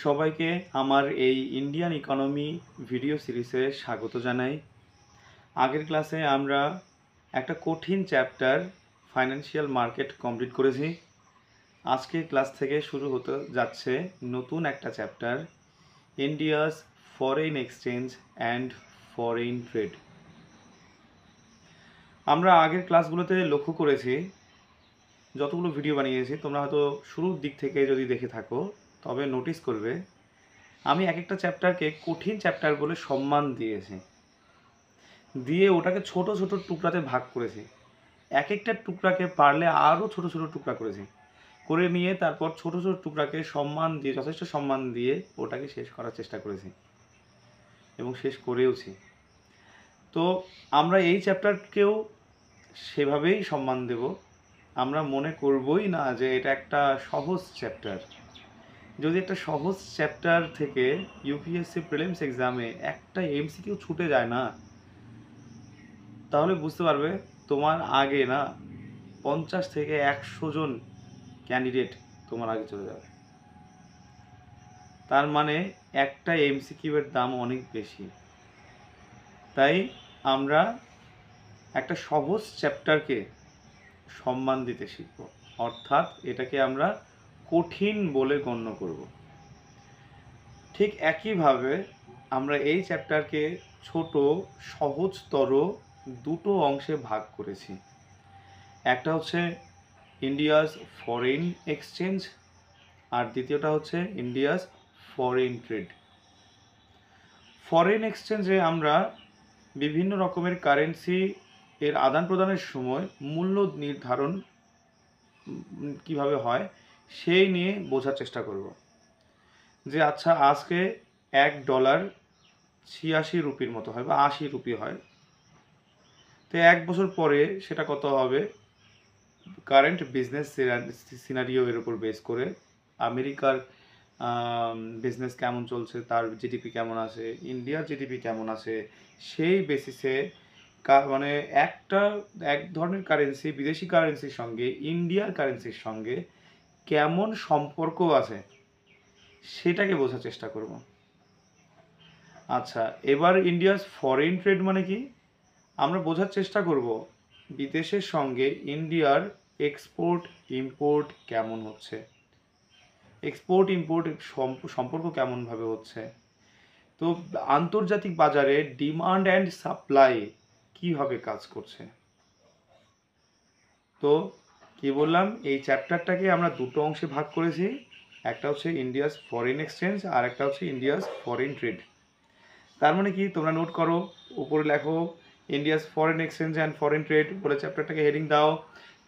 সবাইকে আমার এই ইন্ডিয়ান ইকোনমি ভিডিও সিরিজে স্বাগত জানাই। আগের ক্লাসে আমরা একটা কঠিন চ্যাপ্টার ফাইন্যান্সিয়াল মার্কেট কমপ্লিট করেছি। আজকের ক্লাস থেকে শুরু হতে যাচ্ছে নতুন একটা chapter, India's foreign exchange and foreign trade. আমরা আগের ক্লাসগুলোতে লক্ষ্য করেছি, যতগুলো ভিডিও বানিয়েছি তোমরা হয়তো শুরুর দিক থেকে যদি দেখে থাকো তবে নোটিস করবে আমি এক একটা চ্যাপ্টারকে কঠিন চ্যাপ্টার বলে সম্মান দিয়েছি, দিয়ে ওটাকে ছোট ছোট টুকরাতে ভাগ করেছি। এক একটা টুকরাকে পারলে আরও ছোট ছোট টুকরা করেছি, করে নিয়ে তারপর ছোট ছোট টুকরাকে সম্মান দিয়ে, যথেষ্ট সম্মান দিয়ে ওটাকে শেষ করার চেষ্টা করেছি এবং শেষ করেওছি। তো আমরা এই চ্যাপ্টারকেও সেভাবেই সম্মান দেব। আমরা মনে করবই না যে এটা একটা সহজ চ্যাপ্টার। যদি একটা সহজ চ্যাপ্টার থেকে ইউপিএসসি প্রিলিমস এক্সামে একটা এমসিকিউ ছুটে যায় না, তাহলে বুঝতে পারবে তোমার আগে না 50 থেকে 100 জন ক্যান্ডিডেট তোমার আগে চলে যাবে। তার মানে একটা এমসিকিউ এর দাম অনেক বেশি। তাই আমরা একটা সহজ চ্যাপ্টারকে সম্মান দিতে শিখব, অর্থাৎ এটাকে আমরা কঠিন বলে গণ্য করব। ঠিক একইভাবে আমরা এই চ্যাপ্টারকে ছোট সহজতর দুটো অংশে ভাগ করেছি। একটা হচ্ছে ইন্ডিয়াস ফরেন এক্সচেঞ্জ আর দ্বিতীয়টা হচ্ছে ইন্ডিয়াস ফরেন ট্রেড। ফরেন এক্সচেঞ্জে আমরা বিভিন্ন রকমের কারেন্সি এর আদান প্রদানের সময় মূল্য নির্ধারণ কিভাবে হয় সেই নিয়ে বোঝার চেষ্টা করব। যে আচ্ছা, আজকে $1 86 রুপির মতো হয় বা 80 রুপি হয়, তো 1 বছর পরে সেটা কত হবে? কারেন্ট বিজনেস সিনারিও এর উপর বেস করে, আমেরিকার বিজনেস কেমন চলছে, তার জিডিপি কেমন আছে, ইন্ডিয়ার জিডিপি কেমন আছে, সেই বেসিসে মানে এক ধরনের কারেন্সি বিদেশি কারেন্সির সঙ্গে ইন্ডিয়ার কারেন্সির সঙ্গে কেমন সম্পর্ক আছে সেটাকে বোঝার চেষ্টা করব। আচ্ছা, এবার ইন্ডিয়াস ফরেন ট্রেড মানে কি আমরা বোঝার চেষ্টা করব। বিদেশের সঙ্গে ইন্ডিয়ার এক্সপোর্ট ইম্পোর্ট কেমন হচ্ছে, এক্সপোর্ট ইম্পোর্ট সম্পর্ক কেমনভাবে হচ্ছে, তো আন্তর্জাতিক বাজারে ডিমান্ড অ্যান্ড সাপ্লাই কীভাবে কাজ করছে। তো কি বললাম, এই চ্যাপ্টারটাকে আমরা দুটো অংশে ভাগ করেছি। একটা হচ্ছে ইন্ডিয়াস ফরেন এক্সচেঞ্জ আর একটা হচ্ছে ইন্ডিয়াস ফরেন ট্রেড। তার মানে কি, তোমরা নোট করো, উপরে লেখো India's foreign exchange and foreign trade বলে চ্যাপ্টারটাকে হেডিং দাও,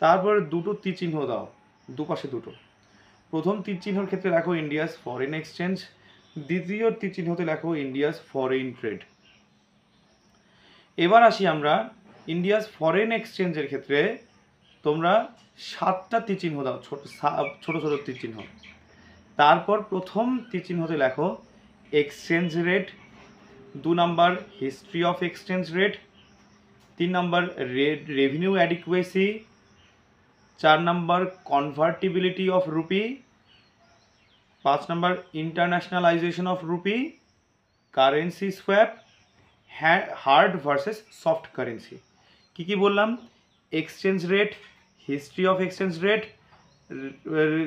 তারপর দুটো তীরচিহ্ন দাও, দুপাশে দুটো। প্রথম তীরচিহ্নর ক্ষেত্রে লেখো ইন্ডিয়াস ফরেন এক্সচেঞ্জ, দ্বিতীয় তীরচিহ্নতে লেখো ইন্ডিয়াস ফরেন ট্রেড। এবার আসি আমরা ইন্ডিয়াস ফরেন এক্সচেঞ্জের ক্ষেত্রে তোমরা 7টা তীরচিহ্ন দাও, ছোট ছোট তীরচিহ্ন। তারপর প্রথম তীরচিহ্নতে লেখো exchange rate, 2 number history of exchange rate, 3 number revenue adequacy, 4 number convertibility of rupee, 5 number internationalization of rupee, currency swap, hard versus soft currency. কি বললাম? Exchange rate, history of exchange rate,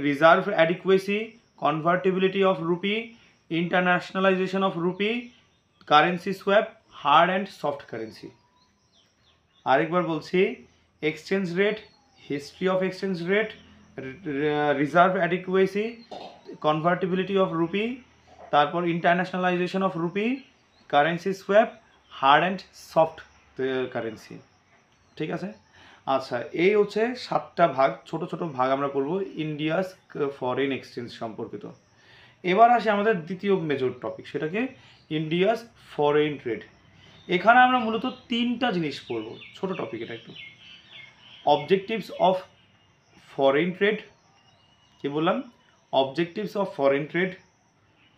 reserve adequacy, convertibility of rupee, internationalization of rupee, currency swap, hard and soft currency. আরেকবার বলছি, exchange rate, history of exchange rate, reserve adequacy, convertibility of rupee, তারপর internationalization of rupee, currency swap, hard and soft currency. ঠিক আছে? আচ্ছা, এই হচ্ছে 7টা ভাগ, ছোট ছোট ভাগ আমরা পড়বো ইন্ডিয়াস ফরেন এক্সচেঞ্জ সম্পর্কিত। এবার আসি আমাদের দ্বিতীয় মেজর টপিক, সেটাকে ইন্ডিয়াস ফরেন ট্রেড। এখানে আমরা মূলত 3টা জিনিস পড়বো, ছোট টপিক এটা একটু। অবজেক্টিভস অফ ফরেন ট্রেড, কি বললাম? Objectives of foreign trade.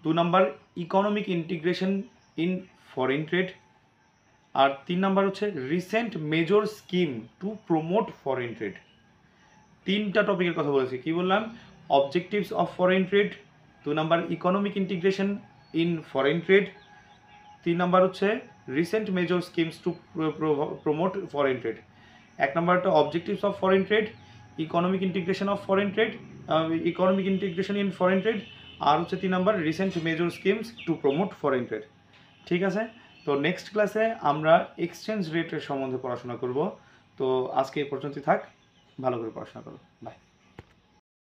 2 number economic integration in foreign trade. আর 3 নাম্বার হচ্ছে recent major scheme to promote foreign trade. 3টা টপিকের কথা বলেছি। কি বললাম? Objectives of foreign trade, 2 number economic integration in foreign trade. 3 number হচ্ছে recent major schemes to promote foreign trade. 1 নাম্বারটা objectives of foreign trade, economic integration of foreign trade, economic integration in foreign trade, আর হচ্ছে 3 number recent major schemes to promote foreign trade. ঠিক আছে, তো next ক্লাসে আমরা exchange রেটের সম্বন্ধে পড়াশোনা করব। তো আজকে এই পর্যন্তই থাক, ভালো করে পড়াশোনা করো, বাই।